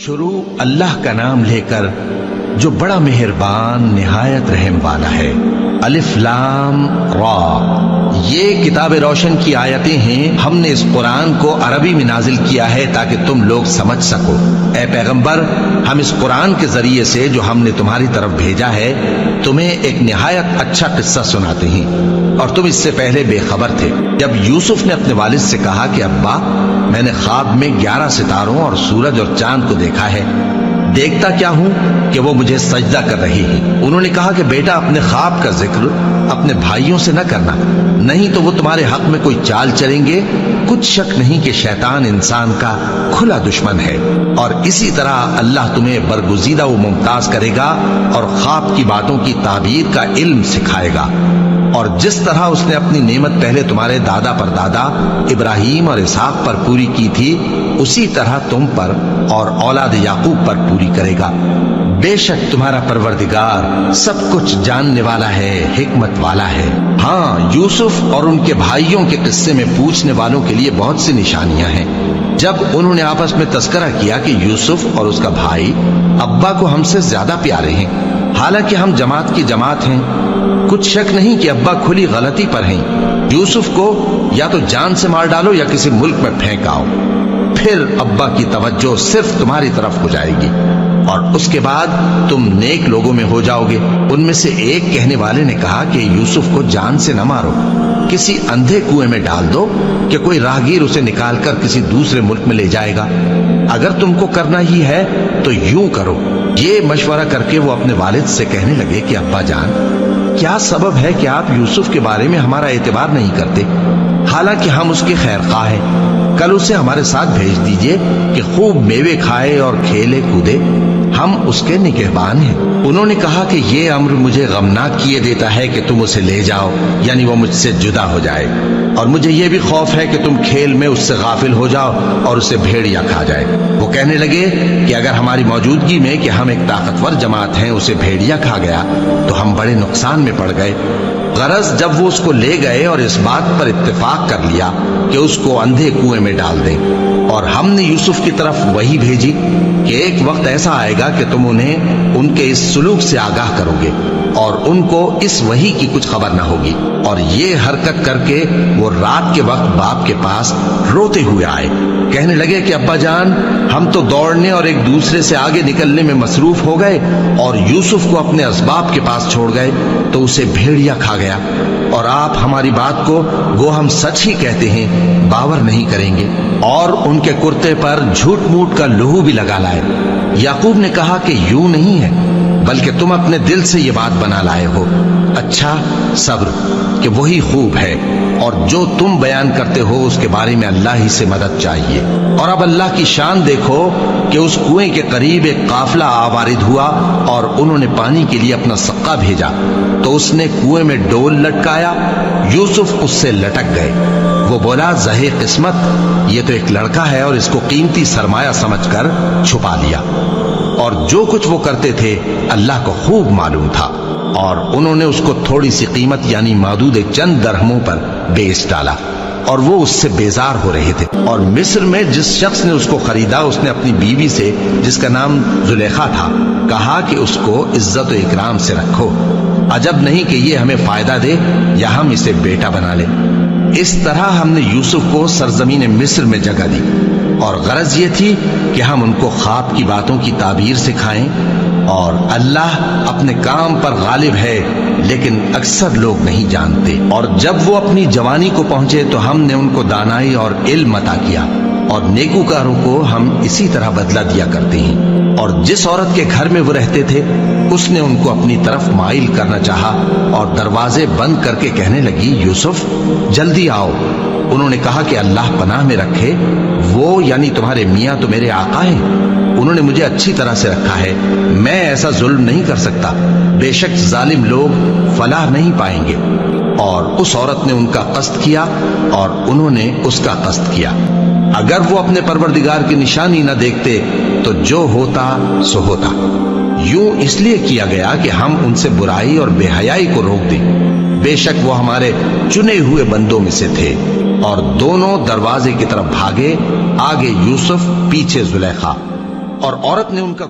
شروع اللہ کا نام لے کر جو بڑا مہربان نہایت رحم والا ہے۔ الف لام را، یہ کتاب روشن کی آیتیں ہیں۔ ہم نے اس قرآن کو عربی میں نازل کیا ہے تاکہ تم لوگ سمجھ سکو۔ اے پیغمبر، ہم اس قرآن کے ذریعے سے جو ہم نے تمہاری طرف بھیجا ہے تمہیں ایک نہایت اچھا قصہ سناتے ہیں، اور تم اس سے پہلے بے خبر تھے۔ جب یوسف نے اپنے والد سے کہا کہ ابا، میں نے خواب میں 11 ستاروں اور سورج اور چاند کو دیکھا ہے، دیکھتا کیا ہوں کہ وہ مجھے سجدہ کر رہی ہیں۔ انہوں نے کہا کہ بیٹا، اپنے خواب کا ذکر اپنے بھائیوں سے نہ کرنا، نہیں تو وہ تمہارے حق میں کوئی چال چلیں گے۔ کچھ شک نہیں کہ شیطان انسان کا کھلا دشمن ہے، اور اسی طرح اللہ تمہیں برگزیدہ و ممتاز کرے گا اور خواب کی باتوں کی تعبیر کا علم سکھائے گا، اور جس طرح اس نے اپنی نعمت پہلے تمہارے دادا پر دادا ابراہیم اور اسحاق پر پوری کی تھی، اسی طرح تم پر اور اولاد یعقوب پر پوری کرے گا۔ بے شک تمہارا پروردگار سب کچھ جاننے والا ہے، حکمت والا ہے۔ ہاں، یوسف اور ان کے بھائیوں کے قصے میں پوچھنے والوں کے لیے بہت سی نشانیاں ہیں۔ جب انہوں نے آپس میں تذکرہ کیا کہ یوسف اور اس کا بھائی ابا کو ہم سے زیادہ پیارے ہیں، حالانکہ ہم جماعت کی جماعت ہیں، کچھ شک نہیں کہ ابا کھلی غلطی پر ہیں۔ یوسف کو یا تو جان سے مار ڈالو یا کسی ملک میں پھینک آؤ، پھر ابا کی توجہ صرف تمہاری طرف ہو جائے گی، اور اس کے بعد تم نیک لوگوں میں ہو جاؤ گے۔ ان میں سے ایک کہنے والے نے کہا کہ یوسف کو جان سے نہ مارو، کسی اندھے کنویں میں ڈال دو کہ کوئی راہگیر اسے نکال کر کسی دوسرے ملک میں لے جائے گا۔ اگر تم کو کرنا ہی ہے تو یوں کرو۔ یہ مشورہ کر کے وہ اپنے والد سے کہنے لگے کہ ابا جان، کیا سبب ہے کہ آپ یوسف کے بارے میں ہمارا اعتبار نہیں کرتے؟ حالانکہ ہم اس کے خیر خواہ ہیں، کل اسے ہمارے ساتھ بھیج دیجئے کہ خوب میوے کھائے اور کھیلے کودے، ہم اس کے نگہبان ہیں۔ انہوں نے کہا کہ یہ امر مجھے غمناک کیے دیتا ہے کہ تم اسے لے جاؤ، یعنی وہ مجھ سے جدا ہو جائے، اور مجھے یہ بھی خوف ہے کہ تم کھیل میں اس سے غافل ہو جاؤ اور اسے بھیڑیا کھا جائے۔ وہ کہنے لگے کہ اگر ہماری موجودگی میں کہ ہم ایک طاقتور جماعت ہیں اسے بھیڑیا کھا گیا تو ہم بڑے نقصان میں پڑ گئے۔ غرض جب وہ اس کو لے گئے اور اس بات پر اتفاق کر لیا کہ اس کو اندھے کنویں میں ڈال دیں، اور ہم نے یوسف کی طرف وحی بھیجی کہ ایک وقت ایسا آئے گا کہ تم انہیں ان کے اس سلوک سے آگاہ کرو گے، اور ان کو اس وحی کی کچھ خبر نہ ہوگی۔ اور یہ حرکت کر کے وہ رات کے وقت باپ کے پاس روتے ہوئے آئے، کہنے لگے کہ ابا جان، ہم تو دوڑنے اور ایک دوسرے سے آگے نکلنے میں مصروف ہو گئے اور یوسف کو اپنے اسباب کے پاس چھوڑ گئے تو اسے بھیڑیا کھا گیا، اور آپ ہماری بات کو گو ہم سچ ہی کہتے ہیں باور نہیں کریں گے، اور ان کے کرتے پر جھوٹ موٹ کا لہو بھی لگا لائے۔ یعقوب نے کہا کہ یوں نہیں ہے، بلکہ تم اپنے دل سے یہ بات بنا لائے ہو۔ اچھا، صبر کہ وہی خوب ہے، اور جو تم بیان کرتے ہو اس کے بارے میں اللہ ہی سے مدد چاہیے۔ اور اب اللہ کی شان دیکھو کہ اس کنویں کے قریب ایک قافلہ آوارد ہوا، اور انہوں نے پانی کے لیے اپنا سقا بھیجا، تو اس نے کنویں میں ڈول لٹکایا، یوسف اس سے لٹک گئے۔ وہ بولا، زہے قسمت، یہ تو ایک لڑکا ہے، اور اس کو قیمتی سرمایہ سمجھ کر چھپا لیا۔ اور جو کچھ وہ کرتے تھے اللہ کو خوب معلوم تھا، اور انہوں نے اس کو تھوڑی سی قیمت یعنی معدود چند درہموں پر بیچ ڈالا، اور وہ اس سے بیزار ہو رہے تھے۔ اور مصر میں جس شخص نے اس کو خریدا اس نے اپنی بیوی سے، جس کا نام زلیخا تھا، کہا کہ اس کو عزت و اکرام سے رکھو، عجب نہیں کہ یہ ہمیں فائدہ دے یا ہم اسے بیٹا بنا لیں۔ اس طرح ہم نے یوسف کو سرزمین مصر میں جگہ دی، اور غرض یہ تھی کہ ہم ان کو خواب کی باتوں کی تعبیر سکھائیں، اور اللہ اپنے کام پر غالب ہے، لیکن اکثر لوگ نہیں جانتے۔ اور جب وہ اپنی جوانی کو پہنچے تو ہم نے ان کو دانائی اور علم عطا کیا، اور نیکوکاروں کو ہم اسی طرح بدلہ دیا کرتے ہیں۔ اور جس عورت کے گھر میں وہ رہتے تھے اس نے ان کو اپنی طرف مائل کرنا چاہا، اور دروازے بند کر کے کہنے لگی، یوسف جلدی آؤ۔ انہوں نے کہا کہ اللہ پناہ میں رکھے، وہ یعنی تمہارے میاں تو میرے آقا ہیں، انہوں نے مجھے اچھی طرح سے رکھا ہے، میں ایسا ظلم نہیں کر سکتا، بے شک ظالم لوگ فلاح نہیں پائیں گے۔ اور اس عورت نے ان کا قصد کیا، اور انہوں نے اس کا قصد کیا۔ اگر وہ اپنے پروردگار کی نشانی نہ دیکھتے تو جو ہوتا سو ہوتا۔ یوں اس لیے کیا گیا کہ ہم ان سے برائی اور بے حیائی کو روک دیں، بے شک وہ ہمارے چنے ہوئے بندوں میں سے تھے۔ اور دونوں دروازے کی طرف بھاگے، آگے یوسف، پیچھے زلیخا۔ اور عورت نے ان کا